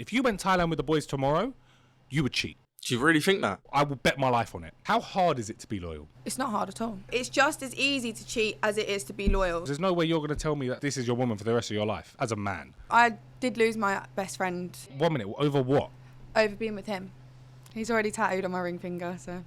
If you went Thailand with the boys tomorrow, you would cheat. Do you really think that? I will bet my life on it. How hard is it to be loyal? It's not hard at all. It's just as easy to cheat as it is to be loyal. There's no way you're going to tell me that this is your woman for the rest of your life as a man. I did lose my best friend 1 minute, over what? over being with him. He's already tattooed on my ring finger, so...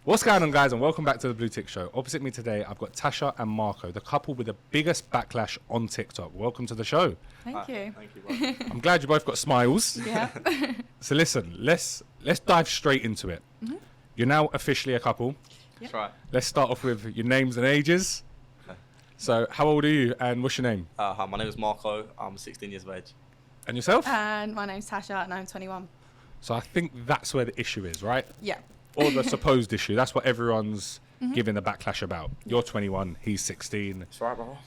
What's going on, guys, and welcome back to the BlueTick show. Opposite me today, I've got Tasha and Marco, the couple with the biggest backlash on TikTok. Welcome to the show. Thank you. Thank you, bro. I'm glad you both got smiles. Yeah. So listen, let's dive straight into it. Mm-hmm. You're now officially a couple. That's right. Let's start off with your names and ages. Okay. So how old are you and what's your name? Hi, my name is Marco. I'm 16 years of age. And yourself? And my name's Tasha and I'm 21. So I think that's where the issue is, right? Yeah. Or the supposed issue. That's what everyone's giving the backlash about. You're 21, he's 16. That's right, bro.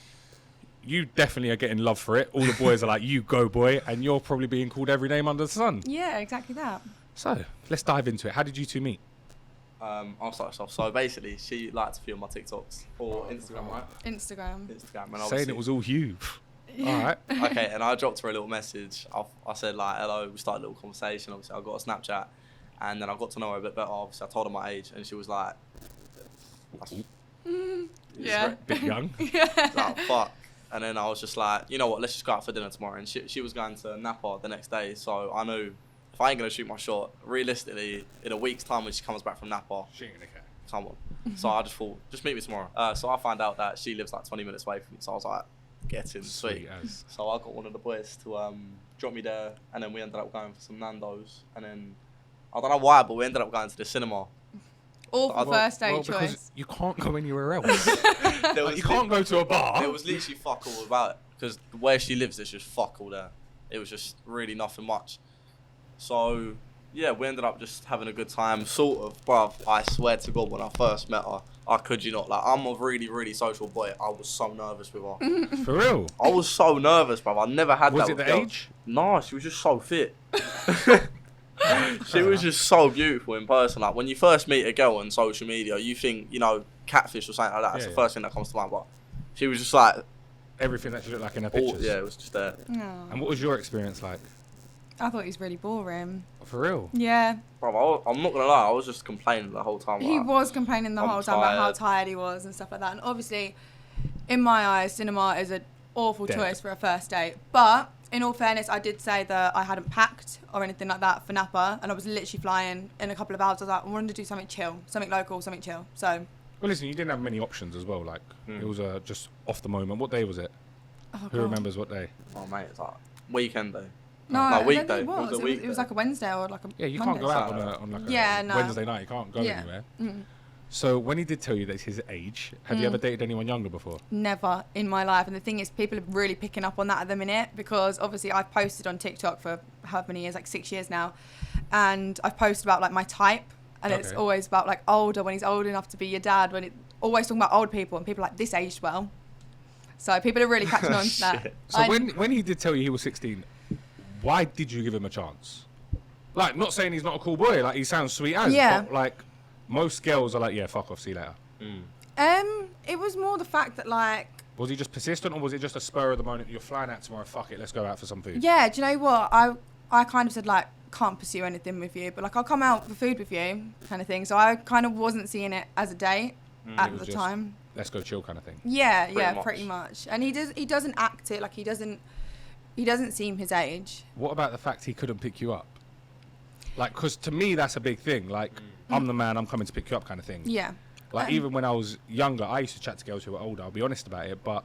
You definitely are getting love for it. All the boys are like, you go, boy. And you're probably being called every name under the sun. Yeah, exactly that. So let's dive into it. How did you two meet? I'll start us off. So basically, she liked a few of my TikToks or Instagram, right? Instagram. Instagram. And Saying obviously- it was all you. Yeah. All right. Okay, and I dropped her a little message. I said, like, hello. We started a little conversation. Obviously, I got a Snapchat. And then I got to know her a bit better. Obviously, I told her my age. And she was like... Yeah. Bit young. Like, fuck. And then I was just like, you know what, let's just go out for dinner tomorrow. And she was going to Napa the next day, so I knew if I ain't going to shoot my shot, realistically, in a week's time when she comes back from Napa, She ain't gonna care. come on. So I just thought, just meet me tomorrow. So I found out that she lives like 20 minutes away from me, so I was like, get in, sweet. as. So I got one of the boys to drop me there, and then we ended up going for some Nando's, and then, I don't know why, but we ended up going to the cinema. Awful first date Well, because choice. you can't go anywhere else. There Like, you can't go to a bar. There was literally fuck all about it, because where she lives, there's just fuck all there. It was just really nothing much. So, yeah, we ended up just having a good time, sort of, bruv. I swear to God, when I first met her, I could you not, like, I'm a really, really social boy. I was so nervous with her. For real. I was so nervous, bruv. I never had Was that it with the girls. age? No, she was just so fit. She was just so beautiful in person. Like, when you first meet a girl on social media, you think, you know, catfish or something like that. That's the first thing that comes to mind. But she was just like... Everything that she looked like in her all, pictures. yeah, it was just there. No. And what was your experience like? I thought he was really boring. For real? Yeah. Bro, I'm not going to lie. I was just complaining the whole time. He like, was complaining the I'm whole time about how tired. tired he was and stuff like that. And obviously, in my eyes, cinema is an awful Dead. choice for a first date. But in all fairness, I did say that I hadn't packed or anything like that for Napa, and I was literally flying in a couple of hours. I was like, I wanted to do something chill, something local, something chill. So, Well, listen, you didn't have many options as well. Like, it was just off the moment. What day was it? oh Who God. remembers what day? oh, mate, it's like weekend day. No, No, I don't weekday. think it was. It was a It was weekday. like a Wednesday or like a Yeah, you Monday. can't go out on like Yeah, a no. Wednesday night. You can't go Yeah. anywhere. Mhm. So when he did tell you that his age, have you ever dated anyone younger before? Never in my life. And the thing is, people are really picking up on that at the minute, because obviously I've posted on TikTok for however many years, like 6 years now. And I've posted about like my type, and it's Okay. always about like older, when he's old enough to be your dad, when it always talking about old people, and people are like, this aged well. So people are really catching on to that. Shit. So when he did tell you he was 16, why did you give him a chance? Like, not saying he's not a cool boy. Like, he sounds sweet as. Yeah. But, like, most girls are like, yeah, fuck off, see you later. It was more the fact that like, Was he just persistent, or was it just a spur of the moment? You're flying out tomorrow, fuck it, let's go out for some food. yeah, do you know what? I kind of said like, can't pursue anything with you, but like I'll come out for food with you, kind of thing. So I kind of wasn't seeing it as a date It at was the just, time. Let's go chill kind of thing. Yeah, Pretty pretty much. much. And he doesn't act it like he doesn't seem his age. What about the fact he couldn't pick you up? Like, because to me, that's a big thing. Like, I'm the man, I'm coming to pick you up kind of thing. Yeah. Like, even when I was younger, I used to chat to girls who were older, I'll be honest about it, but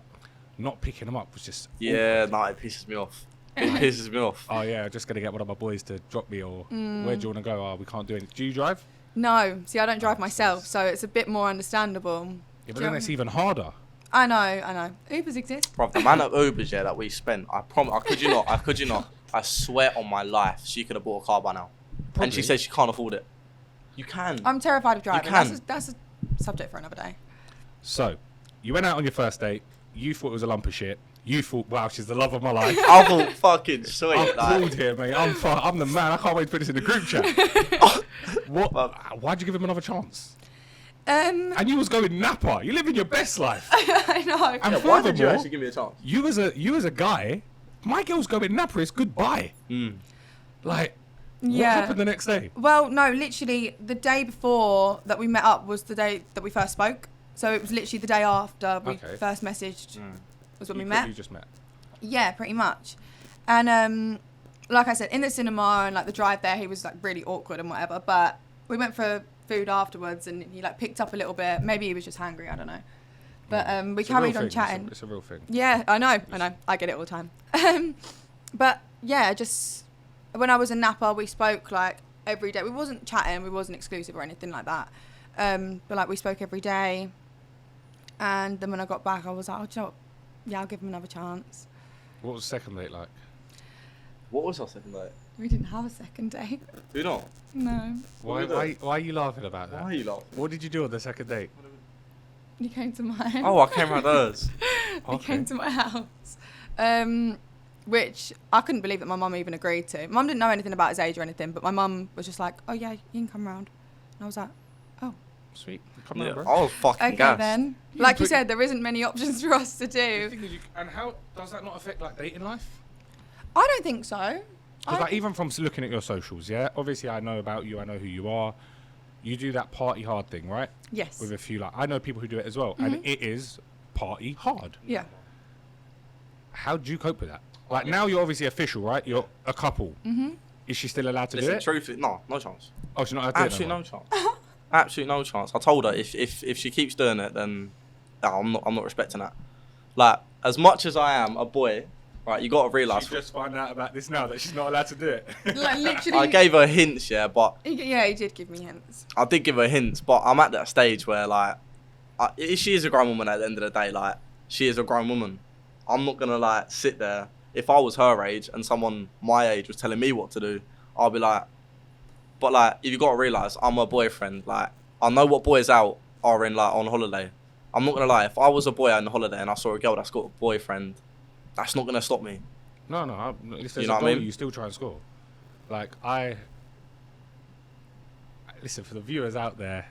not picking them up was just... Yeah, no, it pisses me off. It pisses me off. Oh, yeah, just going to get one of my boys to drop me, or where do you want to go? Oh, we can't do anything. Do you drive? No, see, I don't drive myself, so it's a bit more understandable. Yeah, but then it's even harder. I know. Ubers exist. Bro, the amount of Ubers, yeah, that we spent, I kid you not, I swear on my life, she could have bought a car by now. And she Probably. said she can't afford it. You can. I'm terrified of driving. can. That's a subject for another day. So, you went out on your first date, you thought it was a lump of shit, You thought, wow, she's the love of my life. I thought fucking sweet. I'm like, cool here, mate. I'm the man. I can't wait to put this in the group chat. What? Why'd you give him another chance? And you was going Napa. You living your best life. I know. And yeah, why did you furthermore, actually give me a chance? you as a guy, my girl's going Napa. It's goodbye. Like, what happened the next day? Well, no, literally the day before that we met up was the day that we first spoke. So it was literally the day after we first messaged was when we met. You just met. Yeah, pretty much. And like I said, in the cinema and like the drive there, he was like really awkward and whatever. But we went for food afterwards, and he like picked up a little bit. Maybe he was just hungry. I don't know. But we carried on chatting. It's a real thing. Yeah, I know. I get it all the time. But yeah, just when I was in Napa, we spoke like every day. We wasn't chatting. We wasn't exclusive or anything like that. But like we spoke every day. And then when I got back, I was like, oh, do you know what? Yeah, I'll give him another chance. What was the second date like? What was our second date? We didn't have a second date. Do you not? No. Why are you laughing about that? Why are you laughing? What did you do on the second date? You came to mine. Oh, I came around hers. You came to my house. Which I couldn't believe that my mum even agreed to. Mum didn't know anything about his age or anything, but my mum was just like, oh yeah, you can come round. And I was like, oh. Sweet. Come Yeah, on, bro. I was fucking Okay gassed. then. You Like can you put- said, there isn't many options for us to The do. thing is and how does that not affect like dating life? I don't think so. Because like even from looking at your socials, yeah, obviously I know about you, I know who you are. You do that party hard thing, right? Yes. With a few like I know people who do it as well, and it is party hard. Yeah. How do you cope with that? Like now you're obviously official, right? You're a couple. Is she still allowed to do Listen, it? truthfully, no chance. Oh, she's not allowed to do it. Absolutely no no chance. Absolutely no chance. I told her if she keeps doing it, then I'm not respecting that. Like as much as I am a boy, right? You got to realise. She's just finding out about this now that she's not allowed to do it. Like literally. I gave her hints, yeah, but Yeah, he did give me hints. I did give her hints, but I'm at that stage where like, she is a grown woman at the end of the day. Like she is a grown woman. I'm not gonna like sit there. If I was her age and someone my age was telling me what to do, I'll be like, but like, if you got to realise, I'm her boyfriend. Like, I know what boys out are in like on holiday. I'm not gonna lie. If I was a boy on holiday and I saw a girl that's got a boyfriend, that's not gonna stop me. No. If there's You know a what I goal, mean? you still try and score. Like listen, for the viewers out there,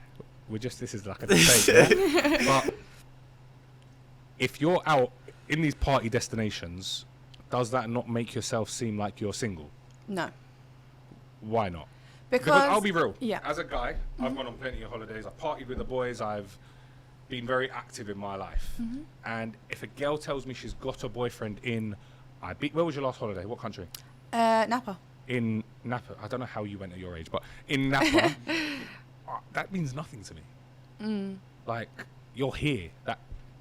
this is like a debate. Yeah? But if you're out in these party destinations, does that not make yourself seem like you're single? No. Why not? Because I'll be real. Yeah. As a guy, I've gone on plenty of holidays. I've partied with the boys. I've been very active in my life. And if a girl tells me she's got a boyfriend where was your last holiday? What country? Napa. In Napa. I don't know how you went at your age, but in Napa, that means nothing to me. Like, you're here. That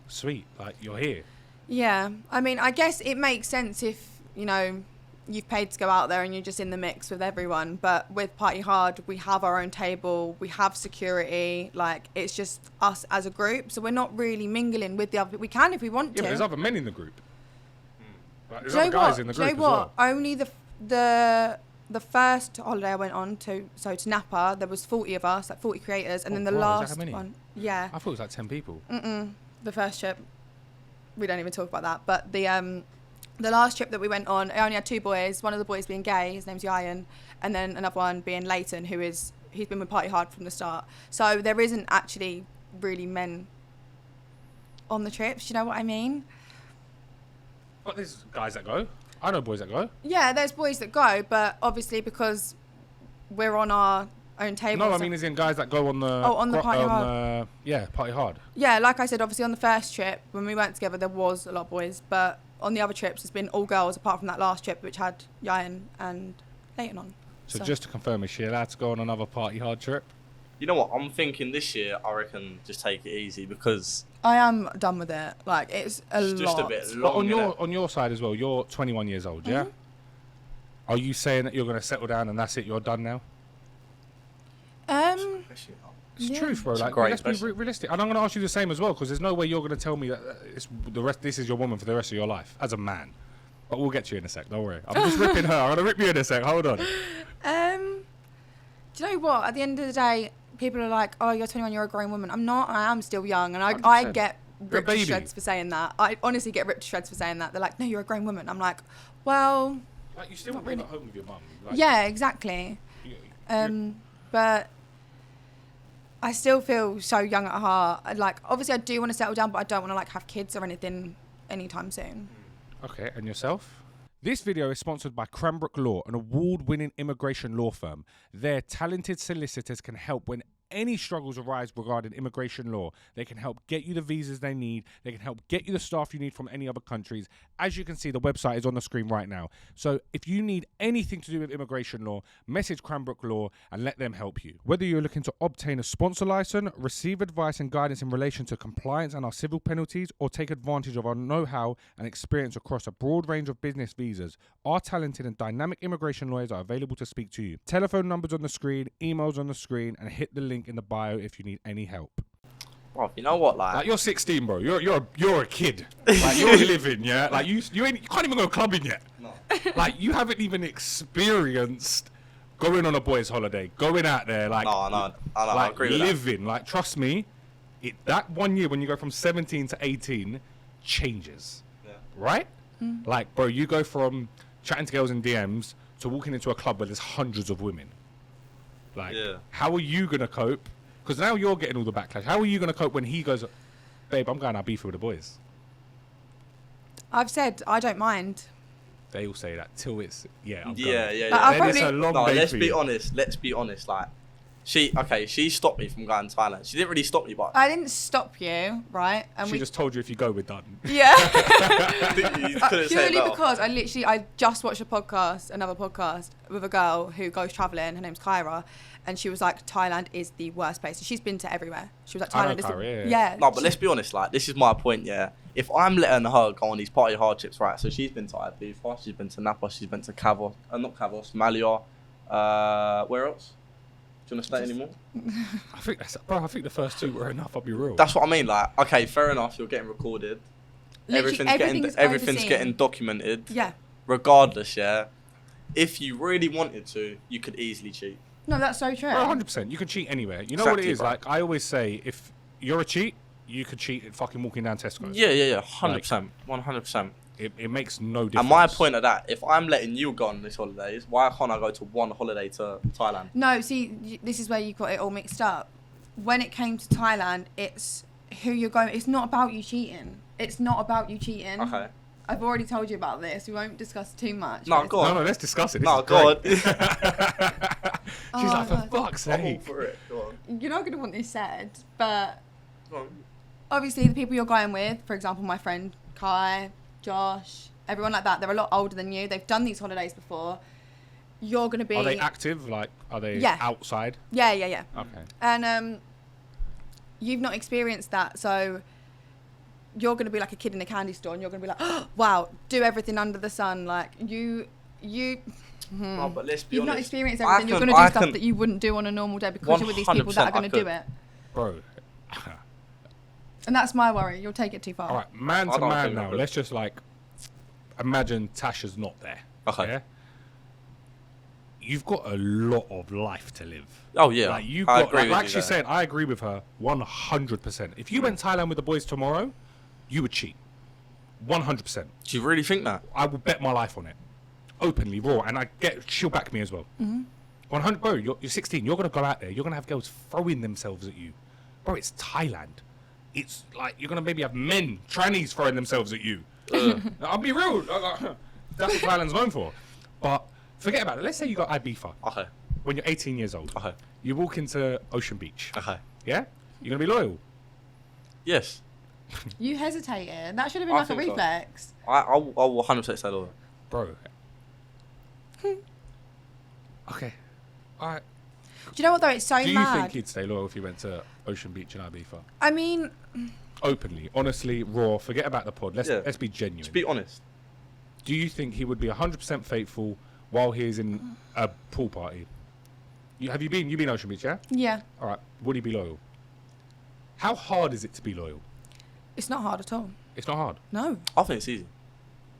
sweet. Like, you're here. Yeah. I mean, I guess it makes sense if, you know, you've paid to go out there and you're just in the mix with everyone. But with Party Hard, we have our own table, we have security, like it's just us as a group. So we're not really mingling with the other. We can if we want Yeah, to. but there's other men in the group. Like, there's Do you other know guys what? in the Do you group know as what? well. Only the first holiday I went on to Napa, there was 40 of us, like 40 creators, and Oh, then the wow, is that last how many? one, yeah, I thought it was like 10 people. the first trip, we don't even talk about that. But the last trip that we went on, I only had two boys. One of the boys being gay, his name's Ryan, and then another one being Leighton, he's been with Party Hard from the start. So there isn't actually really men on the trips. Do you know what I mean? But there's guys that go. I know boys that go. Yeah, there's boys that go, but obviously because we're on our own table. No, I so- mean as in guys that go on the... on the Party Hard. Yeah, Party Hard. Yeah, like I said, obviously on the first trip when we went together, there was a lot of boys, but on the other trips, it's been all girls apart from that last trip, which had Ryan and Leighton on. So just to confirm, is she allowed to go on another Party Hard trip? You know what? I'm thinking this year, I reckon just take it easy because I am done with it. Like it's a it's lot. just a bit But long. on your side as well, you're 21 years old, yeah? Are you saying that you're going to settle down and that's it, you're done now? It's Yeah. truth, bro. It's a Like, great let's be question. realistic. And I'm going to ask you the same as well, because there's no way you're going to tell me that this is your woman for the rest of your life as a man. But we'll get to you in a sec. Don't worry. I'm just ripping her. I'm going to rip you in a sec. Hold on. Do you know what? At the end of the day, people are like, "Oh, you're 21. You're a grown woman." I'm not. I am still young, and I 100%. get ripped to shreds for saying that. I honestly get ripped to shreds for saying that. They're like, no, you're a grown woman. I'm like, well, like you still want to be at home with your mum. Like, yeah, exactly. But I still feel so young at heart. Like, obviously, I do want to settle down, but I don't want to like have kids or anything anytime soon. Okay, and yourself? This video is sponsored by Cranbrook Law, an award-winning immigration law firm. Their talented solicitors can help when any struggles arise regarding immigration law. They can help get you the visas they need. They can help get you the staff you need from any other countries. As you can see, the website is on the screen right now. So if you need anything to do with immigration law, message Cranbrook Law and let them help you. Whether you're looking to obtain a sponsor license, receive advice and guidance in relation to compliance and our civil penalties, or take advantage of our know-how and experience across a broad range of business visas, our talented and dynamic immigration lawyers are available to speak to you. Telephone numbers on the screen, emails on the screen, and hit the link in the bio if you need any help. Bro, you know what, Like you're 16, bro. You're a kid. Like you're living, yeah. Like you can't even go clubbing yet. No. Like you haven't even experienced going on a boys' holiday, going out there, like No, I like agree with living. Like trust me, that 1 year when you go from 17 to 18 changes, right? Like, bro, you go from chatting to girls in DMs to walking into a club where there's hundreds of women. Like, how are you gonna cope? Because now you're getting all the backlash. How are you gonna cope when he goes, babe, I'm going out beef with the boys? I've said I don't mind. They all say that till it's yeah. Like, Then it's a long day let's for be you. honest. Let's be honest. Like, she stopped me from going to Thailand. She didn't really stop me, but I didn't stop you, right? And she just told you if you go, we're done. Yeah. you couldn't say Purely it better. because I just watched another podcast with a girl who goes travelling. Her name's Kyra, and she was like, Thailand is the worst place. She's been to everywhere. She was like, Thailand is Kyra, yeah. No, but let's be honest. Like, this is my point. Yeah, if I'm letting her go on these party hardships, right? So she's been to Ibiza, she's been to Napa, she's been to Cavos, not Cavos, Malia. Where else? Do you want to stay anymore? I think the first two were enough. I'll be real. That's what I mean. Like, okay, fair enough. You're getting recorded. Literally, Everything's overseen. getting documented. Yeah. Regardless, yeah. If you really wanted to, you could easily cheat. No, that's so true. 100%. You can cheat anywhere. You know what it is? Bro. Like I always say, if you're a cheat, you could cheat at fucking walking down Tesco's. Yeah. 100%. 100%. It makes no difference. And my point of that, if I'm letting you go on these holidays, why can't I go to one holiday to Thailand? No, see, this is where you got it all mixed up. When it came to Thailand, it's who you're going. It's not about you cheating. It's not about you cheating. Okay. I've already told you about this. We won't discuss too much. No, go on. No, let's discuss it. This No, is go great. on. She's like, for fuck's I'm all sake. for it. Go on. You're not going to want this said, but Go on. obviously the people you're going with, for example, my friend Kai, Josh, everyone like that, they're a lot older than you. They've done these holidays before. You're going to be... Are they active? Like, are they outside? Yeah. Okay. And you've not experienced that, so you're going to be like a kid in a candy store, and you're going to be like, oh, wow, do everything under the sun. Like, you No, but let's be you've not honest. experienced everything. You're going to do stuff that you wouldn't do on a normal day because you're with these people that are going to do it. Bro. And that's my worry. You'll take it too far. All right, man to man now. Let's just like imagine Tasha's not there. Okay. Yeah? You've got a lot of life to live. Oh yeah. Like you've I got, agree with like you she there. said, I agree with her 100%. If you went Thailand with the boys tomorrow, you would cheat. 100%. Do you really think that? I will bet my life on it. Openly, raw, and she'll back me as well. 100, bro. You're 16. You're gonna go out there. You're gonna have girls throwing themselves at you, bro. It's Thailand. It's like you're gonna maybe have men, trannies throwing themselves at you. I'll be real. That's what Thailand's known for. But forget about it. Let's say you got Ibiza. Okay. When you're 18 years old. Okay. You walk into Ocean Beach. Okay. Yeah. You're gonna be loyal. Yes. You hesitated. That should have been I like a think so. reflex. I will 100% say loyal. Bro. Okay. Alright. Do you know what though? It's so Do you mad. think he'd stay loyal if he went to Ocean Beach in Ibiza? I mean, Openly, honestly, raw. Forget about the pod. Let's be genuine. Just be honest. Do you think he would be 100% faithful while he's in a pool party? You've been Ocean Beach, yeah? yeah, All right. Would he be loyal? How hard is it to be loyal? it's not hard at all. It's not hard. No. I think it's easy.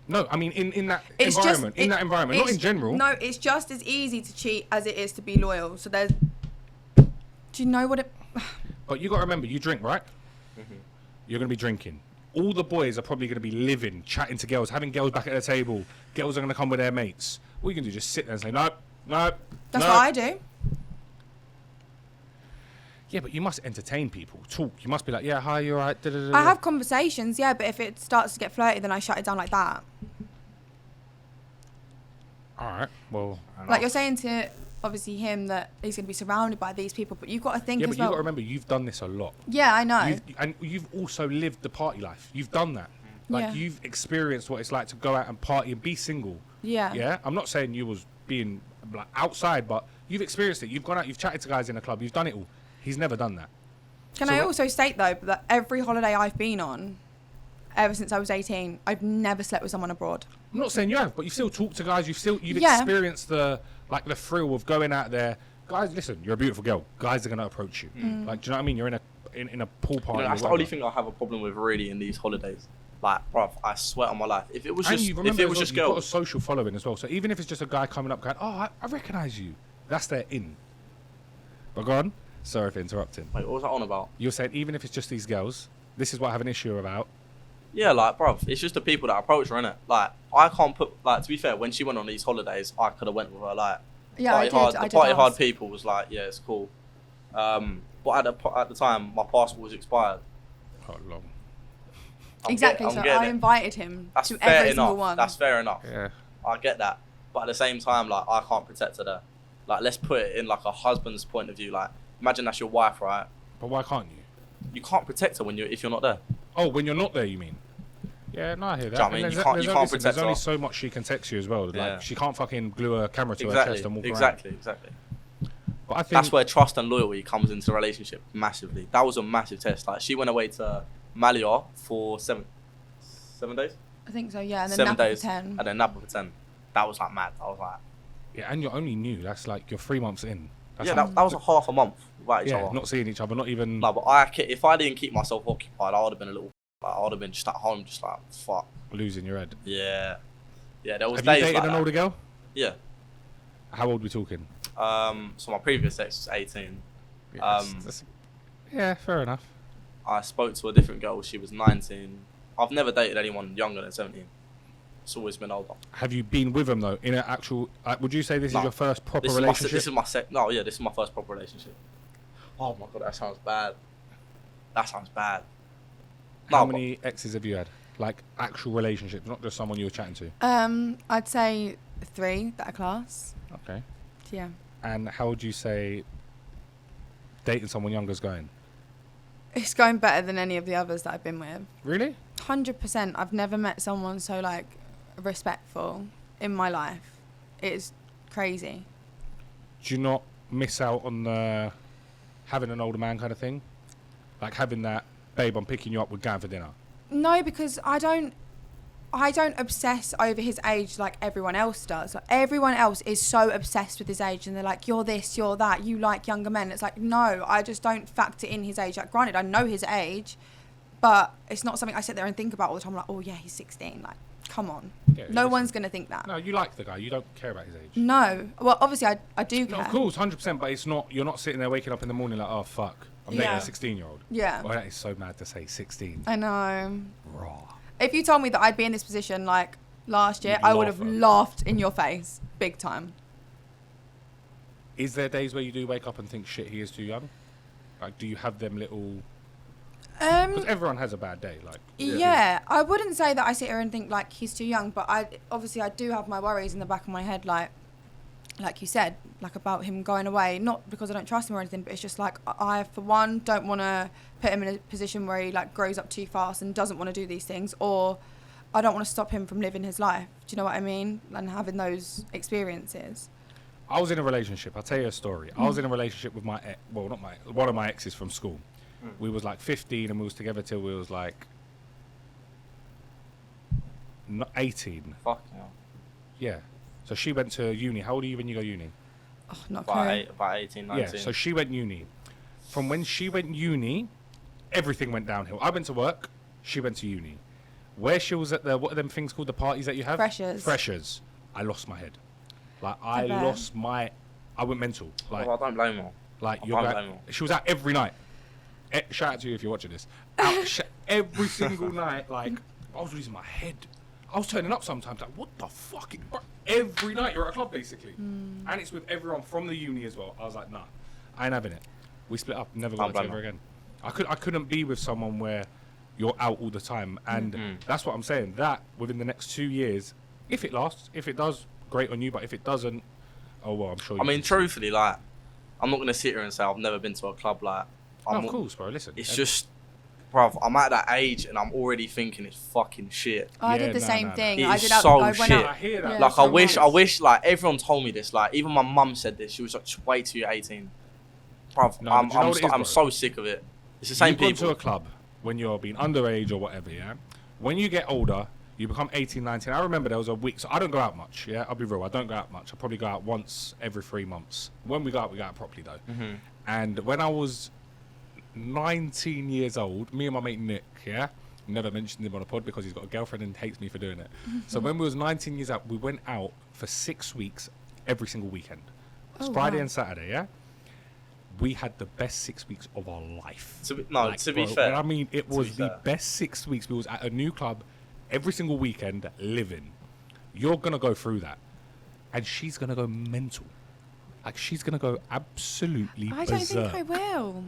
No, I mean in that It's environment. just, Not in general. No, it's just as easy to cheat as it is to be loyal. So there's... Do you know what it... But you got to remember, you drink, right? you're going to be drinking. All the boys are probably going to be living, chatting to girls, having girls back at the table. Girls are going to come with their mates. What are you going to do? Just sit there and say, no. That's no. what I do. Yeah, but you must entertain people. Talk. You must be like, yeah, hi, you're right. I have conversations, yeah, but if it starts to get flirty, then I shut it down like that. All right, well. Like you're saying to, obviously, him that he's going to be surrounded by these people, but you've got to think Yeah, as but well. you've got to remember, you've done this a lot. Yeah, I know. And you've also lived the party life. You've done that. Like, Yeah. you've experienced what it's like to go out and party and be single. Yeah. Yeah? I'm not saying you was being like outside, but you've experienced it. You've gone out, you've chatted to guys in a club, you've done it all. He's never done that. Can So I what- also state, though, that every holiday I've been on, ever since I was 18, I've never slept with someone abroad. I'm not saying you have, but you've still talked to guys. You've Yeah. experienced the thrill of going out there. Guys, listen, you're a beautiful girl. Guys are gonna approach you. Like, do you know what I mean? You're in a pool party. You know, or that's the only whatever. thing I have a problem with really in these holidays. Like, bruv, I swear on my life, if it was And just, you if remember it as was well, just you've got a girls, social following as well. So even if it's just a guy coming up going, oh, I recognise you, that's their in. But go on. Sorry for interrupting. wait, what was I on about? You're saying even if it's just these girls, this is what I have an issue about. Yeah, like, bruv, it's just the people that approach her, innit? Like, I can't put, like, to be fair, when she went on these holidays, I could have went with her, like, Yeah, I party did. hard, I the party did hard ask. people was like, yeah, it's cool. But at the time, my passport was expired. Oh, long. Exactly, so I invited him That's to fair every enough. single one. That's fair enough. Yeah. I get that. But at the same time, like, I can't protect her there. Like, let's put it in, like, a husband's point of view. Like, imagine that's your wife, right? But why can't you? You can't protect her if you're not there. Oh, when you're not there, you mean? Yeah, no, I hear that. Do you know what I mean? And You there's- can't- there's you only- can't listen, protect There's only her. so much she can text you as well. Like, Yeah. she can't fucking glue a camera to her Exactly. chest and walk Exactly. around. Exactly. But I think That's where trust and loyalty comes into the relationship massively. That was a massive test. Like, she went away to Malia for 7 days? I think so, yeah, and then 7 Napa days. for 10. And then Napa for 10. That was, like, mad. I was like... yeah, and you're only new. That's like you're 3 months in. That's Yeah, like- that was a half a month without each yeah, other. not seeing each other, not even. No, but if I didn't keep myself occupied, I would have been a little... Like, I would have been just at home, just like, fuck. Losing your head. Yeah. Yeah, there was Have you days dated like an that. older girl? Yeah. How old are we talking? So my previous ex was 18. Yeah, yeah, fair enough. I spoke to a different girl. She was 19. I've never dated anyone younger than 17. It's always been older. Have you been with them though? In an actual, would you say this No. is your first proper This relationship? is my No, yeah, this is my first proper relationship. Oh my god, that sounds bad. That sounds bad. How No, but- many exes have you had? Like actual relationships, not just someone you were chatting to. I'd say 3 that are class. Okay. Yeah. And how would you say dating someone younger is going? It's going better than any of the others that I've been with. Really? 100%. I've never met someone so, like, respectful in my life. It's crazy. Do you not miss out on the having an older man kind of thing? Like having that, babe, I'm picking you up, we're going for dinner. No, because I don't obsess over his age like everyone else does. Like, everyone else is so obsessed with his age, and they're like, you're this, you're that, you like younger men. It's like, no, I just don't factor in his age. Like, granted, I know his age, but it's not something I sit there and think about all the time. Like, oh yeah, he's 16. Like, come on. Yeah, No listen. one's going to think that. No, you like the guy, you don't care about his age. No. Well, obviously, I do No, care. of course, 100%, but it's not, you're not sitting there waking up in the morning like, oh fuck, I'm dating Yeah. a 16-year-old. Yeah. Well, that is so mad to say 16. I know. Raw. If you told me that I'd be in this position like last year, You'd I would laugh have at it. laughed in your face, big time. Is there days where you do wake up and think, shit, he is too young? Like, do you have them little... Because everyone has a bad day, like... Yeah, I wouldn't say that I sit here and think like he's too young, but I do have my worries in the back of my head, like you said, like about him going away. Not because I don't trust him or anything, but it's just like I for one don't want to put him in a position where he like grows up too fast and doesn't want to do these things, or I don't want to stop him from living his life. Do you know what I mean? And having those experiences. I was in a relationship. I'll tell you a story. I was in a relationship with my ex, well, not my, one of my exes from school. We was like 15 and we was together till we was like 18. Fuck yeah. Yeah. So she went to uni. How old are you when you go uni? Oh, not About, cool. about 18, 19. Yeah. So she went uni. From when she went uni, everything went downhill. I went to work. She went to uni. Where she was at the, what are them things called, the parties that you have? Freshers. Freshers. I lost my head. Like I bet. I went mental. Like, Well, I don't blame her. like I you're can't like, blame her. she was out every night. Shout out to you if you're watching this. Out every single night, like, I was losing my head. I was turning up sometimes, like, what the fuck? Every night you're at a club, basically. And it's with everyone from the uni as well. I was like, nah, I ain't having it. We split up, never got together again. I couldn't be with someone where you're out all the time. And that's what I'm saying. That, within the next 2 years, if it lasts, if it does, great on you. But if it doesn't, oh, well, I'm sure you I mean, truthfully, like, I'm not going to sit here and say I've never been to a club. Like, no, of course, bro, listen. It's just, bruv, I'm at that age and I'm already thinking it's fucking shit. I did the same thing. It I is did so I went shit. out. I hear that. Yeah, Like, so I wish, like, everyone told me this. Like, even my mum said this. She was like, just wait till you're 18. Bruv, No, but do you know what it is, I'm bro? so sick of it. It's the same You've gone people. to a club when you're being underage or whatever, yeah? When you get older, you become 18, 19. I remember there was a week, so I don't go out much, yeah? I'll be real, I don't go out much. I probably go out once every 3 months. When we go out properly, though. And when I was 19 years old, me and my mate Nick, yeah? Never mentioned him on a pod because he's got a girlfriend and hates me for doing it. So when we was 19 years old, we went out for 6 weeks every single weekend. It was Friday and Saturday, yeah? We had the best 6 weeks of our life. To be fair. I mean, it was the best 6 weeks. We was at a new club every single weekend living. You're going to go through that. And she's going to go mental. Like, she's going to go absolutely berserk. I don't think I will.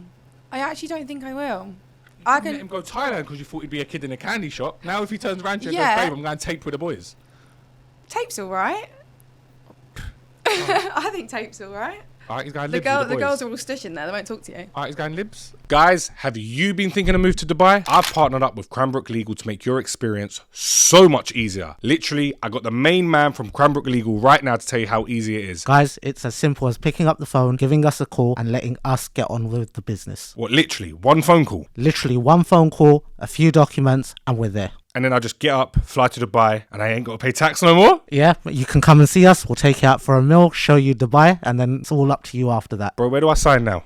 I actually don't think I will. I can let him go Thailand because you thought he'd be a kid in a candy shop. Now if he turns around to you and goes, babe, I'm going to tape with the boys. Tape's all right. I think tape's all right. All right, he's going libs with The girls are all stitching there. They won't talk to you. All right, he's going libs. Guys, have you been thinking of move to Dubai? I've partnered up with Cranbrook Legal to make your experience so much easier. Literally, I got the main man from Cranbrook Legal right now to tell you how easy it is. Guys, it's as simple as picking up the phone, giving us a call, and letting us get on with the business. What, literally, one phone call? Literally one phone call, a few documents, and we're there. And then I just get up, fly to Dubai, and I ain't got to pay tax no more? Yeah, you can come and see us. We'll take you out for a meal, show you Dubai, and then it's all up to you after that. Bro, where do I sign now?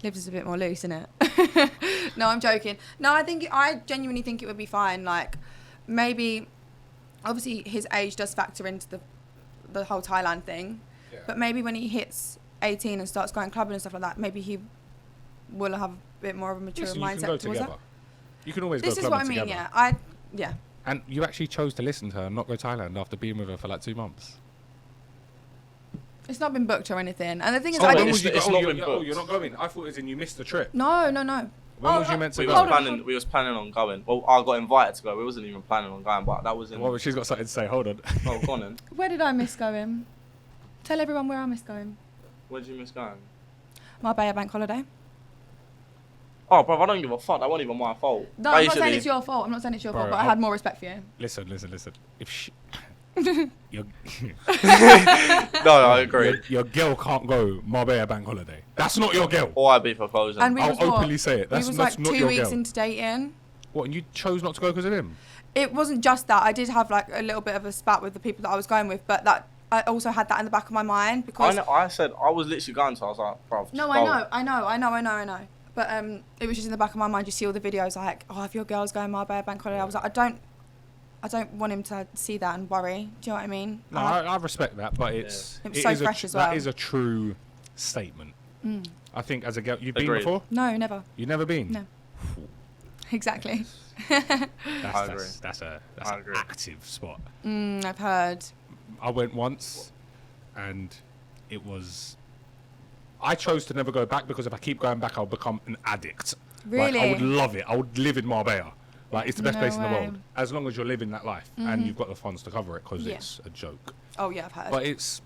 Libs is a bit more loose, isn't it? No, I'm joking. No, I genuinely think it would be fine. Like, maybe, obviously his age does factor into the whole Thailand thing. Yeah. But maybe when he hits 18 and starts going clubbing and stuff like that, maybe he will have a bit more of a mature mindset towards that. You can always this go is what I mean, together. yeah. And you actually chose to listen to her and not go Thailand after being with her for like 2 months. It's not been booked or anything. And the thing is, You're not going. I thought it was in you missed the trip. No. When was you meant to go? We was planning on going. Well, I got invited to go. We wasn't even planning on going, but that was in... Well, she's got something to say. Hold on. Oh, go on then. Where did I miss going? Tell everyone where I missed going. Where did you miss going? Marbella bank holiday. Oh, bro, I don't give a fuck. That wasn't even my fault. No, I'm not saying it's your fault. But I had more respect for you. Listen. If she... No, I agree. Your girl can't go Marbella bank holiday. That's not your girl. Or I'd be for closing. And I'll openly say it. That's we was like not 2 your weeks girl. into dating. What, and you chose not to go because of him? It wasn't just that. I did have like a little bit of a spat with the people that I was going with, but that I also had that in the back of my mind because I said I was literally going to. I was like, bro. No, I know. But it was just in the back of my mind. You see all the videos like, oh, if your girl's going Marbella bank holiday, I was like, I don't want him to see that and worry. Do you know what I mean? No, I respect that, but it was so fresh as well. That is a true statement. I think as a girl, you've been before? No, never. You've never been? No. Exactly. That's an active spot. I've heard. I went once, and it was... I chose to never go back because if I keep going back, I'll become an addict. Really? Like, I would love it. I would live in Marbella. Like, it's the best place in the way. world. As long as you're living that life and you've got the funds to cover it because it's a joke. Oh, yeah, I've heard. But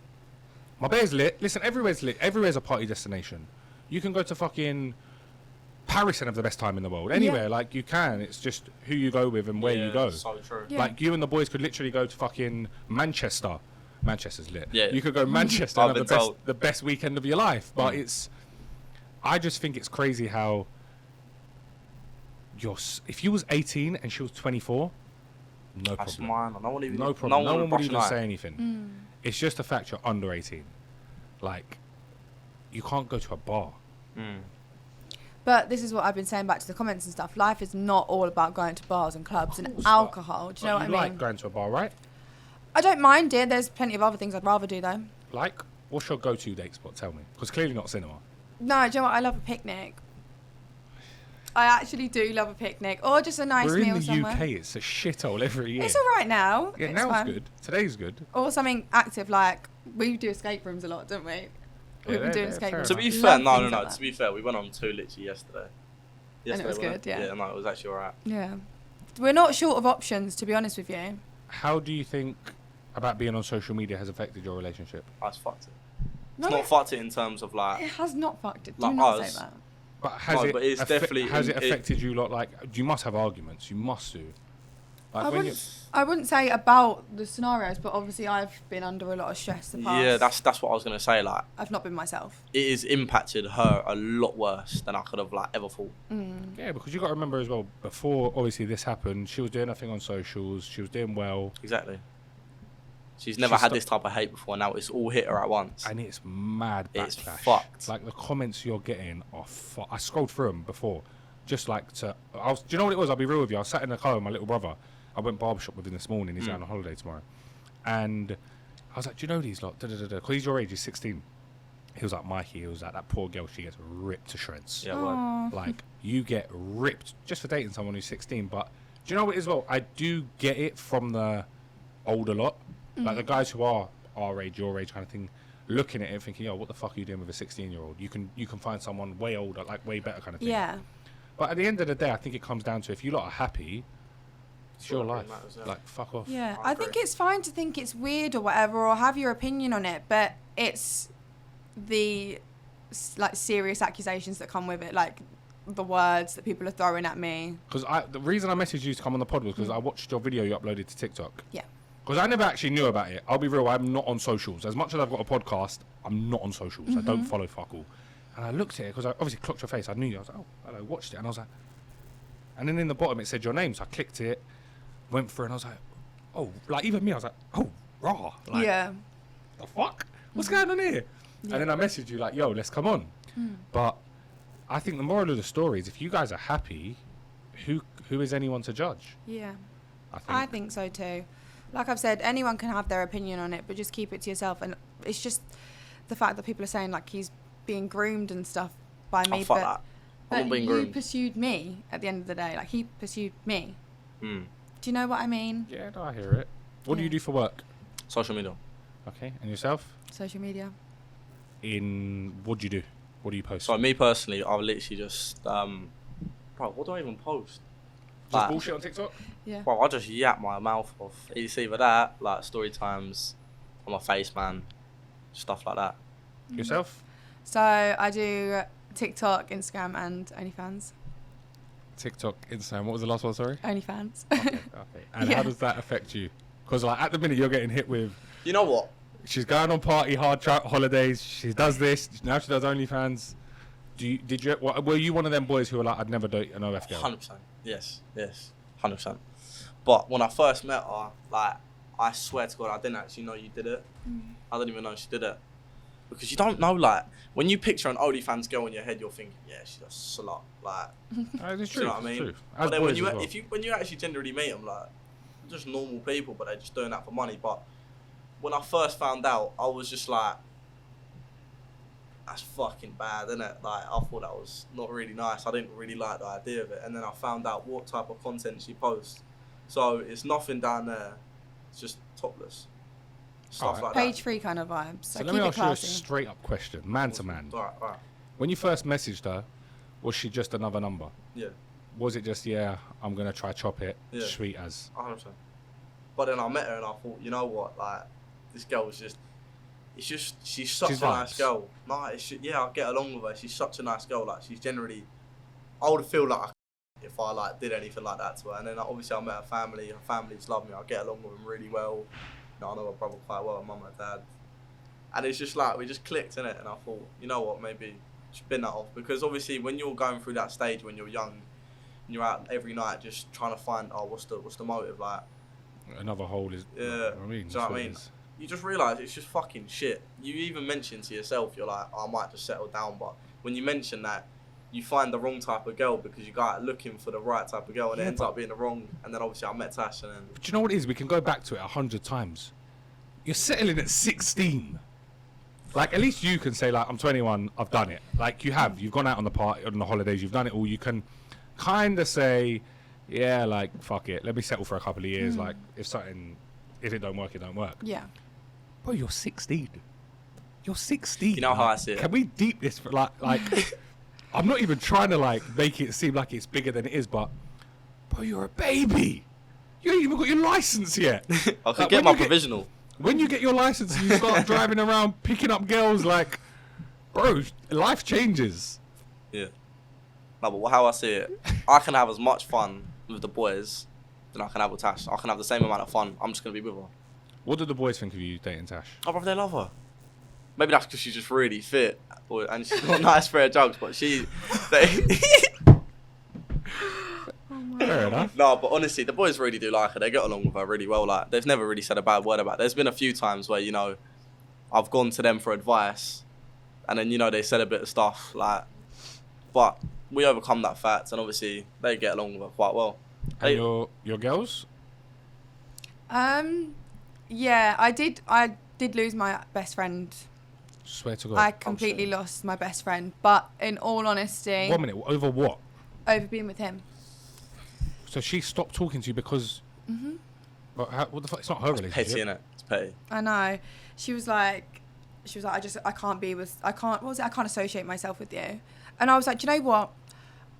Marbella's lit. Listen, everywhere's lit. Everywhere's a party destination. You can go to fucking Paris and have the best time in the world. Anywhere, like, you can. It's just who you go with and where you go. So true. Yeah. Like, you and the boys could literally go to fucking Manchester. Manchester's lit. Yeah. You could go Manchester and have the best weekend of your life. But I just think it's crazy how if you was 18 and she was 24, no That's problem. mine. No problem. No one would even say anything. It's just the fact you're under 18. Like, you can't go to a bar. But this is what I've been saying back to the comments and stuff. Life is not all about going to bars and clubs and alcohol. Do you know what I mean? You like going to a bar, right? I don't mind it. There's plenty of other things I'd rather do, though. Like? What's your go-to date spot? Tell me, because clearly not cinema. No, do you know what? I love a picnic. I actually do love a picnic, or just a nice We're meal in the somewhere. UK. It's a shithole every year. It's all right now. Yeah, It's now's fine. good. Today's good. Or something active, like we do escape rooms a lot, don't we? We've been doing yeah, escape fair rooms. To be enough. fair, Love no. things like that. To be fair, we went on 2 literally yesterday. And it was wasn't good, yeah. Yeah, no, it was actually alright. Yeah. We're not short of options, to be honest with you. How do you think about being on social media has affected your relationship? I just fucked it. No, It's not fucked it in terms of like. it has not fucked it. Do Like not us. say that. But has No, it? but it's definitely- Has it it- affected you lot? Like, you must have arguments. You must do. Like I when you. wouldn't say about the scenarios, but obviously I've been under a lot of stress the past. Yeah, that's what I was gonna say. Like, I've not been myself. it has impacted her a lot worse than I could have like ever thought. Yeah, because you got to remember as well. Before obviously this happened, she was doing nothing on socials. She was doing well, Exactly. She's never She's had sto- this type of hate before. Now it's all hit her at once. and it's mad It's backlash. fucked. Like the comments you're getting are. I scrolled through them before, just like to. Do you know what it was? I'll be real with you. I was sat in the car with my little brother. I went barbershop with him this morning. He's out on holiday tomorrow, and I was like, "Do you know these lot?" Because he's your age. He's 16. He was like, Mikey. He was like, that poor girl. She gets ripped to shreds. Yeah, word. Aw. Like, you get ripped just for dating someone who's 16. But do you know what as well? I do get it from the older lot. Like, the guys who are our age, your age kind of thing, looking at it thinking, yo, what the fuck are you doing with a 16-year-old? You can find someone way older, like, way better kind of thing. Yeah. But at the end of the day, I think it comes down to if you lot are happy, it's your What really life. matters, yeah. Like, fuck off. Yeah, I I think agree. it's fine to think it's weird or whatever, or have your opinion on it, but it's the like serious accusations that come with it, like the words that people are throwing at me. Because the reason I messaged you to come on the pod was because I watched your video you uploaded to TikTok. Yeah. Because I never actually knew about it. I'll be real, I'm not on socials. As much as I've got a podcast, I'm not on socials. I don't follow fuck all. And I looked at it because I obviously clocked your face. I knew you. I was like, oh, hello, watched it. And I was like, and then in the bottom it said your name. So I clicked it, went through, and I was like, oh, like even me, I was like, oh, raw. Like, Yeah. the fuck? What's going on here? And then I messaged you like, yo, let's come on. But I think the moral of the story is if you guys are happy, who is anyone to judge? Yeah. I think. I think so too. Like I've said, anyone can have their opinion on it, but just keep it to yourself. And it's just the fact that people are saying like he's being groomed and stuff by me, Oh, fuck but, that. I'm but not being you groomed. pursued me at the end of the day. Like he pursued me. Mm. Do you know what I mean? Yeah, no, I hear it. What do you Yeah. do for work? Social media. Okay, and yourself? Social media. What do you do? What do you post? So me personally, I'll literally just bro, what do I even post? Just Like, bullshit on TikTok? Yeah. Bro, I just yap my mouth off. It's either that, like story times, on my face, man, stuff like that. Yourself? So I do TikTok, Instagram, and OnlyFans. TikTok, Instagram. What was the last one? Sorry. OnlyFans. Okay. And Yeah. how does that affect you? Because like at the minute you're getting hit with. You know what? She's going on party hard holidays. She does this. Now she does OnlyFans. Were you one of them boys who were like, I'd never date an OF girl? 100%. Yes, 100%. But when I first met her, like, I swear to God, I didn't actually know you did it. I didn't even know she did it. Because you don't know, like, when you picture an OnlyFans girl in your head, you're thinking, yeah, she's a slut. Like, It's do true. you know what I mean? But then when you actually generally meet them, like, they're just normal people, but they're just doing that for money. But when I first found out, I was just like, that's fucking bad, isn't it? Like, I thought that was not really nice. I didn't really like the idea of it. And then I found out what type of content she posts. So it's nothing down there. It's just topless. Stuff Alright. like Page that. 3 kind of vibes. So So let keep me it ask you a classy. straight up question, man to man. Alright. When you first messaged her, was she just another number? Yeah, Was it just, yeah, I'm going to try chop it, Yeah. sweet as? 100%. But then I met her and I thought, you know what? Like, this girl was just... she's such She's a nice vibes. girl. No, yeah, I get along with her. She's such a nice girl. Like, she's generally... I would feel like if I, like, did anything like that to her. And then, obviously, I met her family. Her families love me. I get along with them really well. You know, I know her brother quite well, mum and dad. And it's just like, we just clicked, innit? And I thought, you know what, maybe spin that off. Because, obviously, when you're going through that stage when you're young, and you're out every night just trying to find, what's the motive, like... Another hole is. Yeah, I mean, do you know that's what I what it mean? is. You just realise it's just fucking shit. You even mention to yourself, you're like, I might just settle down. But when you mention that, you find the wrong type of girl because you go out looking for the right type of girl and it Yeah, ends but- up being the wrong. And then obviously I met Tasha and then... But do you know what it is? We can go back to it 100 times. You're settling at 16. Like, at least you can say, like, I'm 21, I've done it. Like, you have. You've gone out on the party, on the holidays, you've done it all. You can kind of say, yeah, like, fuck it. Let me settle for a couple of years. Like, if it don't work, it don't work. Yeah. Bro, you're 16. You're 16. You know how I see it? Can we deep this for, like, I'm not even trying to, like, make it seem like it's bigger than it is, but, bro, you're a baby. You ain't even got your license yet. I could get my provisional. When you get your license and you start driving around picking up girls, like, bro, life changes. Yeah. No, but how I see it, I can have as much fun with the boys than I can have with Tash. I can have the same amount of fun. I'm just going to be with her. What do the boys think of you dating Tash? Oh, bro, they love her. Maybe that's because she's just really fit and she's got a nice pair of jugs, but Fair enough. No, but honestly, the boys really do like her. They get along with her really well. Like, they've never really said a bad word about it. There's been a few times where, you know, I've gone to them for advice and then, you know, they said a bit of stuff, like, but we overcome that fact and obviously they get along with her quite well. And your girls? Yeah, I did lose my best friend. Swear to God. I completely lost my best friend. But in all honesty, 1 minute, over what? over being with him. So she stopped talking to you because... But what the fuck? It's not her relationship. Petty, innit? It's petty. I know. She was like, I can't associate myself with you. And I was like, do you know what?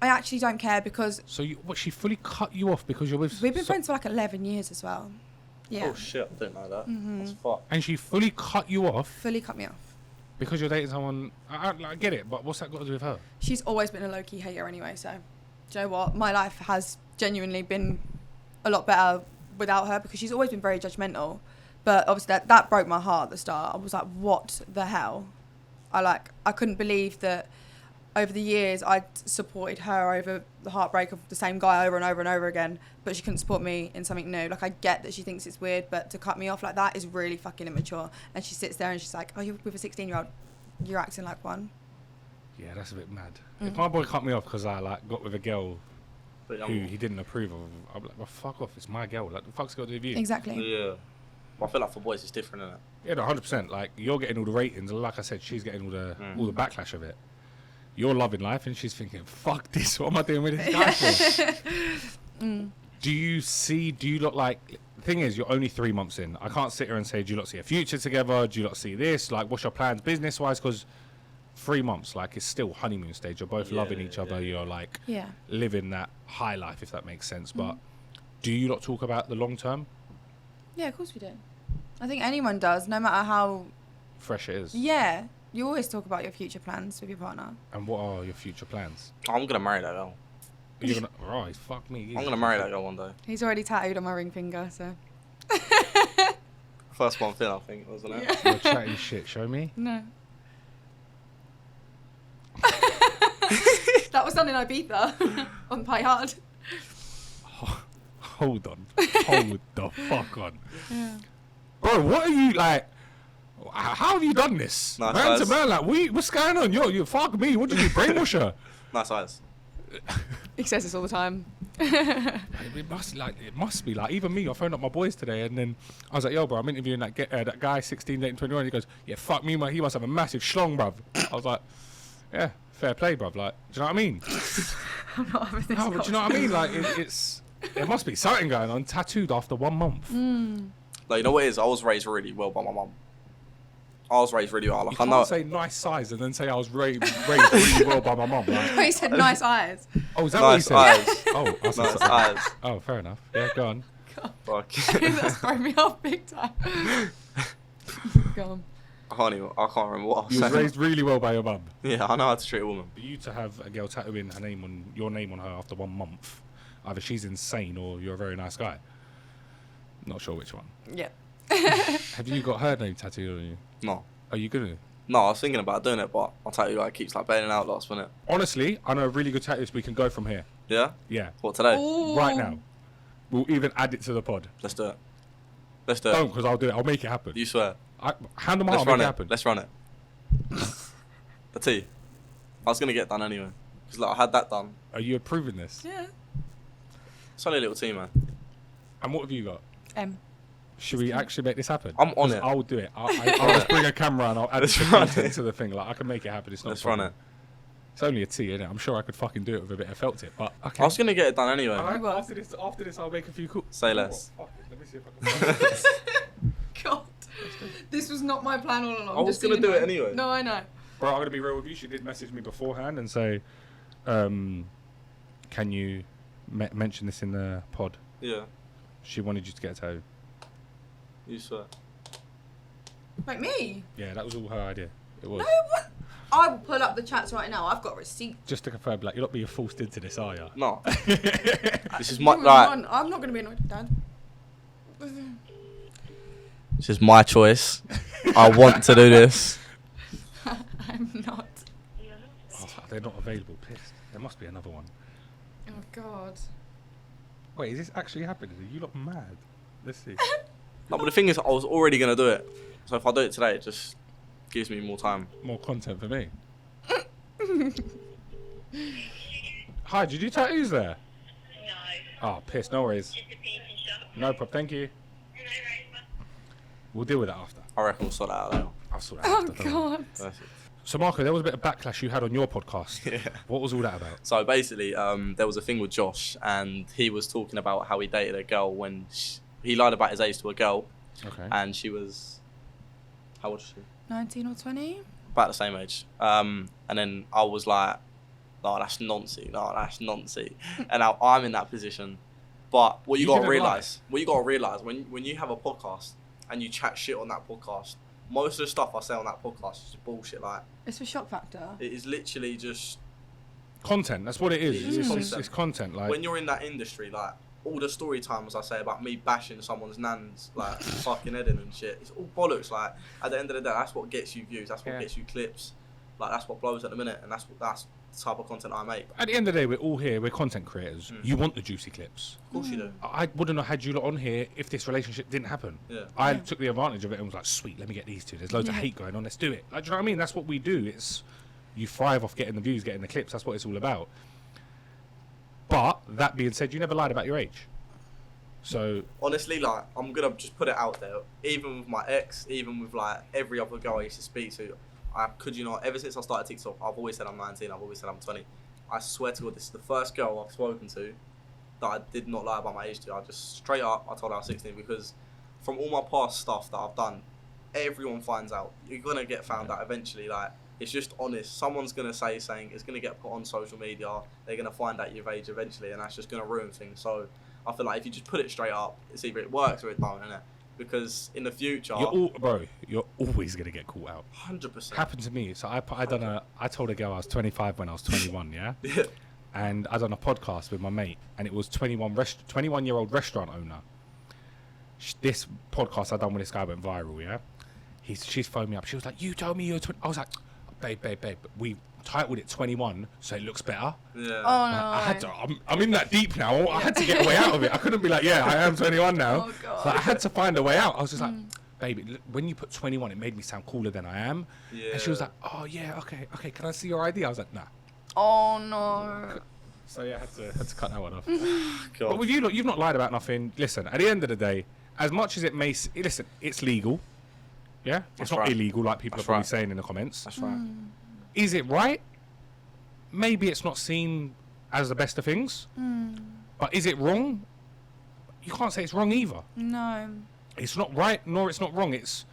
I actually don't care because So she fully cut you off because you're with... we've been friends for like 11 years as well. Yeah. Oh, shit. I didn't know that. That's fucked. And she fully cut you off Fully cut me off. because you're dating someone... I get it, but what's that got to do with her? She's always been a low-key hater anyway, so do you know what? My life has genuinely been a lot better without her because she's always been very judgmental. But obviously that broke my heart at the start. I was like, what the hell? I couldn't believe that over the years I'd supported her over the heartbreak of the same guy over and over and over again, but she couldn't support me in something new. Like, I get that she thinks it's weird, but to cut me off like that is really fucking immature. And she sits there and she's like, oh, you're with a 16-year-old, you're acting like one. Yeah, that's a bit mad. If my boy cut me off because I got with a girl But who he didn't approve of, I'm like, well, fuck off, it's my girl. Like, the fuck's got to do with you? Exactly. Yeah. I feel like for boys it's different, innit? Yeah, no, 100%. Like, you're getting all the ratings, and like I said, she's getting all the backlash of it. You're loving life, and she's thinking, fuck this, what am I doing with this guy for? Do you look like... The thing is, you're only 3 months in. I can't sit here and say, do you lot see a future together? Do you lot see this? Like, what's your plans business-wise? Because 3 months, like, it's still honeymoon stage. You're both loving each other. You're, like, living that high life, if that makes sense. But do you lot talk about the long term? Yeah, of course we do. I think anyone does, no matter how... Fresh it is. Yeah. You always talk about your future plans with your partner. And what are your future plans? I'm going to marry that girl. You're gonna... Right, fuck me. I'm going to marry that girl one day. He's already tattooed on my ring finger, so... First one thing, I think, wasn't it? Yeah. You're chatting shit. Show me. No. That was done in Ibiza on Pie Hard. Hold on. Hold the fuck on. Yeah. Bro, what are you, like... How have you done this? Nice Man to eyes. man, like, what's going on? You fuck me. What did you brainwash her? Nice eyes. He says this all the time. It must be like, even me, I phoned up my boys today and then I was like, yo, bro, I'm interviewing that guy, 16, dating 21. He goes, yeah, fuck me, man. He must have a massive schlong, bruv. I was like, yeah, fair play, bruv. Like, do you know what I mean? I'm not having this. No, but do you know what I mean? Like, there must be something going on. Tattooed after 1 month. Like, you know what it is? I was raised really well by my mum. I was raised really well. Like, You I know. can't say nice size and then say I was raised really well by my mum. Like, He said nice eyes. oh, is that Nice what he said? eyes. Oh, I said Nice something. eyes. Oh, fair enough. Yeah, go on. Fuck. That's thrown me off big time. Go on. I can't remember what I was You was saying. raised really well by your mum. Yeah, I know how to treat a woman. For you to have a girl tattooing your name on her after 1 month, either she's insane or you're a very nice guy. Not sure which one. Yeah. Have you got her name tattooed on you? No. Are you gonna? No, I was thinking about doing it, but I'll tell you what, it keeps like bailing out last minute. Honestly, I know a really good tattooist we can go from here. Yeah? Yeah, What, today? Ooh. right now. We'll even add it to the pod. Let's do it. Let's do it. Don't, because I'll do it. I'll make it happen. You swear. Hand on my Let's heart, run make it it. happen. Let's run it. I tell you, I was going to get it done anyway. Because like, I had that done. Are you approving this? Yeah. It's only a little team, man. And what have you got? M. Should we actually make this happen? I'm on it. I'll do it. I'll just bring a camera and I'll add the content to the thing. Like, I can make it happen. It's not. Let's run it. It's only a T, innit? I'm sure I could fucking do it with a bit of felt tip, but okay. I was gonna get it done anyway. Alright, What? after this, I'll make a few calls. Say less. Oh, fuck it. Let me see if I can. God, this was not my plan all along. I was just so gonna you do know. it anyway. No, I know. Bro, I'm gonna be real with you. She did message me beforehand and say, "Can you mention this in the pod?" Yeah. She wanted you to get a toe. You swear. Wait, me? Yeah, that was all her idea. It was. No, what? I will pull up the chats right now. I've got a receipt. Just to confirm, like, you're not being forced into this, are you? No. This is my You like. were I'm not going to be annoyed, Dad. This is my choice. I want to do this. I'm not. Oh, they're not available. Pissed. There must be another one. Oh, God. Wait, is this actually happening? Are you lot mad? Let's see. No, but the thing is, I was already gonna do it. So if I do it today, it just gives me more time. More content for me. Hi, did you tattoos there? No. Oh, piss. No worries. No problem. Thank you. We'll deal with that after. I reckon we'll sort that out later. I'll sort that Oh, after. don't worry. God. That's it. So, Marco, there was a bit of backlash you had on your podcast. Yeah. What was all that about? So basically, there was a thing with Josh, and he was talking about how he dated a girl when he lied about his age to a girl, Okay. and she was, how old was she? 19 or 20? About the same age. And then I was like, no, that's nonsense. No, that's nonsense. And now I'm in that position. But what you You gotta didn't realise, when you have a podcast and you chat shit on that podcast, most of the stuff I say on that podcast is just bullshit. Like, It's for shock factor. it is literally just Content. That's what it is. It is It's content. Like, when you're in that industry, like all the story times I say about me bashing someone's nan's like fucking head in and shit, it's all bollocks. Like, at the end of the day, that's what gets you views, that's what Yeah. gets you clips, like that's what blows at the minute, and that's the type of content I make. at the end of the day, we're all here. We're content creators. Mm. You want the juicy clips. Of course you do. I wouldn't have had you lot on here if this relationship didn't happen. Yeah. I took the advantage of it and was like, sweet, let me get these two. There's loads of Yeah. hate going on. Let's do it. Like, do you know what I mean? That's what we do. It's you thrive off getting the views, getting the clips. That's what it's all about. But that being said, you never lied about your age. So Honestly, like, I'm gonna just put it out there. Even with my ex, even with like every other girl I used to speak to, I could you not. Ever since I started TikTok, I've always said I'm 19. I've always said I'm 20. I swear to God, this is the first girl I've spoken to that I did not lie about my age to. I just straight up, I told her I was 16 because from all my past stuff that I've done, everyone finds out. You're gonna get found out eventually. Like, it's just honest. Someone's gonna say something. It's gonna get put on social media. They're gonna find out your age eventually, and that's just gonna ruin things. So I feel like if you just put it straight up, it's either it works or it don't, innit? Because in the future, you're always gonna get caught out. 100%. Happened to me. So I told a girl I was 25 when I was 21. Yeah. Yeah. And I done a podcast with my mate, and it was 21-year-old restaurant owner. This podcast I done with this guy went viral. Yeah. She's phoned me up. She was like, "You told me you were 20." I was like, "Babe, we titled it 21, so it looks better." Yeah. Oh, no. I had to. I'm in that deep now. I had to get a way out of it. I couldn't be like, "Yeah, I am 21 now." Oh, God. So I had to find a way out. I was just like, "Baby, when you put 21, it made me sound cooler than I am." Yeah. And she was like, "Oh yeah, okay. Can I see your ID?" I was like, "Nah." Oh, no. So yeah, I had to cut that one off. God. But with you, look, you've not lied about nothing. Listen, at the end of the day, as much as it may, listen, it's legal. Yeah, That's it's not right. illegal like people That's are probably right. saying in the comments. That's right. Is it right? Maybe it's not seen as the best of things. But is it wrong? You can't say it's wrong either. No. It's not right, nor it's not wrong. It's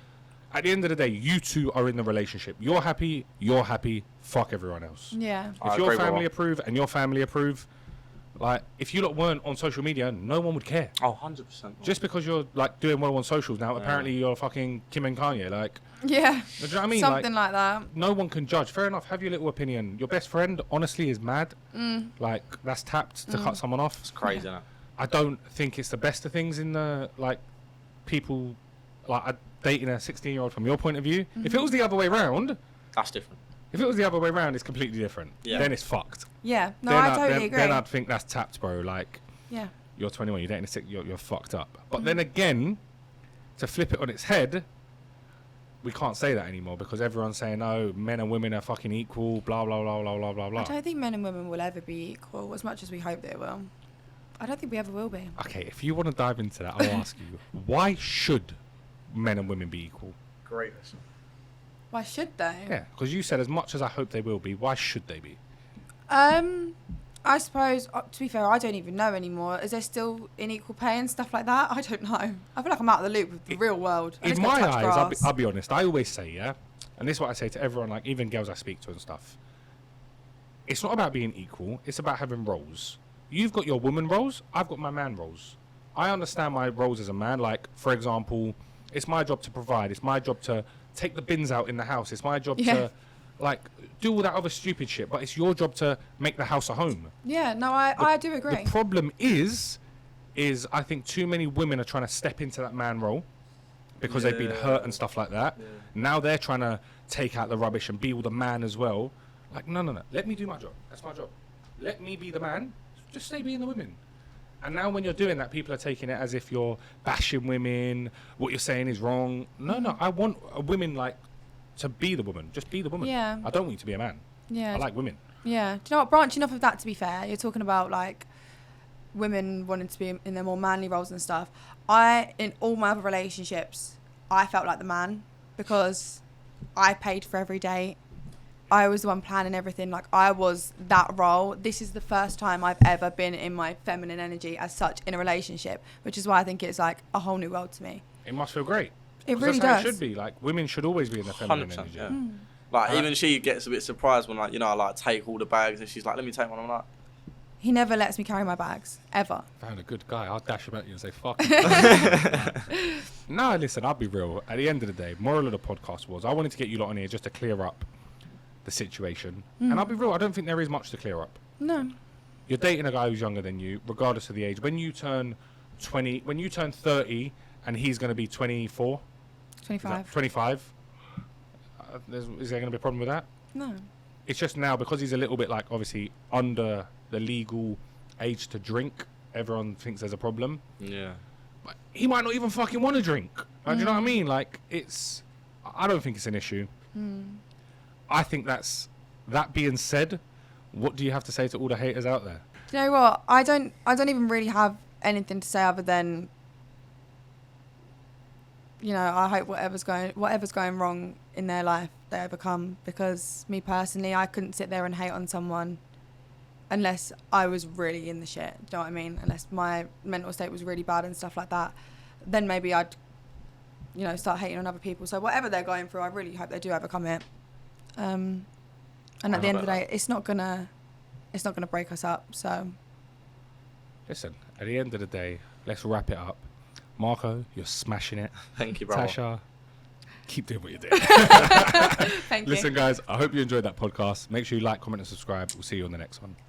at the end of the day, you two are in the relationship. You're happy. Fuck everyone else. Yeah. I If your agree, family brother. approve and your family approve, like if you lot weren't on social media, no one would care. Oh, 100%. Just because you're like doing well on socials now, apparently you're fucking Kim and Kanye. Like, Yeah. do you know what I mean? Something like that. No one can judge. Fair enough. Have your little opinion. Your best friend, honestly, is mad. Like that's tapped to cut someone off. It's crazy, innit? I don't think it's the best of things in the like people like dating a 16-year-old from your point of view. If it was the other way round, That's different. if it was the other way round, it's completely different. Yeah. Then it's fucked. Yeah. No, then I totally agree. Then I'd think that's tapped, bro. Like Yeah. you're 21, you're dating a six, you're fucked up. But then again, to flip it on its head, we can't say that anymore because everyone's saying, "Oh, men and women are fucking equal." Blah blah blah blah blah blah I blah. don't think men and women will ever be equal as much as we hope they will. I don't think we ever will be. Okay, if you want to dive into that, I'll ask you, why should men and women be equal? Greatness. Why should they? Yeah, because you said as much as I hope they will be, why should they be? I suppose, to be fair, I don't even know anymore. Is there still unequal pay and stuff like that? I don't know. I feel like I'm out of the loop with the real world. I In just gotta my touch eyes, grass. I'll be honest, I always say, yeah, and this is what I say to everyone, like even girls I speak to and stuff. It's not about being equal, it's about having roles. You've got your woman roles, I've got my man roles. I understand my roles as a man, like, for example, it's my job to provide, it's my job to take the bins out in the house, it's my job to, like, do all that other stupid shit, but it's your job to make the house a home. Yeah, no, I do agree. The problem is I think too many women are trying to step into that man role because they've been hurt and stuff like that. Yeah. Now they're trying to take out the rubbish and be all the man as well. Like, no. Let me do my job. That's my job. Let me be the man. Just stay being the women. And now when you're doing that, people are taking it as if you're bashing women. What you're saying is wrong. No. I want women, like, to be the woman. Just be the woman. Yeah. I don't want you to be a man. Yeah. I like women. Yeah. Do you know what? Branching off of that, to be fair, you're talking about, like, women wanting to be in their more manly roles and stuff. In all my other relationships, I felt like the man because I paid for every date. I was the one planning everything. Like, I was that role. This is the first time I've ever been in my feminine energy as such in a relationship, which is why I think it's like a whole new world to me. It must feel great. It 'Cause really that's how does. it should be. Like, women should always be in their feminine 100%, energy. yeah. Like, Right. even she gets a bit surprised when, like, you know, I, like, take all the bags and she's like, let me take one. I'm like, He never lets me carry my bags, ever. Found a good guy. I'll dash him at you and say, fuck. No, listen, I'll be real. At the end of the day, moral of the podcast was I wanted to get you lot on here just to clear up the situation. And I'll be real, I don't think there is much to clear up. No. You're dating a guy who's younger than you, regardless of the age. When you turn 30 and he's going to be 24, 25. 25, is there going to be a problem with that? No. It's just now because he's a little bit like obviously under the legal age to drink, everyone thinks there's a problem. yeah. But he might not even fucking want to drink. Like, do you know what I mean? Like, I don't think it's an issue. I think that being said, what do you have to say to all the haters out there? Do you know what? I don't even really have anything to say other than, you know, I hope whatever's going wrong in their life they overcome, because me personally, I couldn't sit there and hate on someone unless I was really in the shit. Do you know what I mean? Unless my mental state was really bad and stuff like that, then maybe I'd, you know, start hating on other people. So whatever they're going through, I really hope they do overcome it. And at the end of the day, it's not gonna break us up. So Listen, at the end of the day, let's wrap it up. Marco, you're smashing it. Thank you, brother. Tasha, keep doing what you're doing. thank you. Listen, guys, I hope you enjoyed that podcast. Make sure you like, comment, and subscribe. We'll see you on the next one.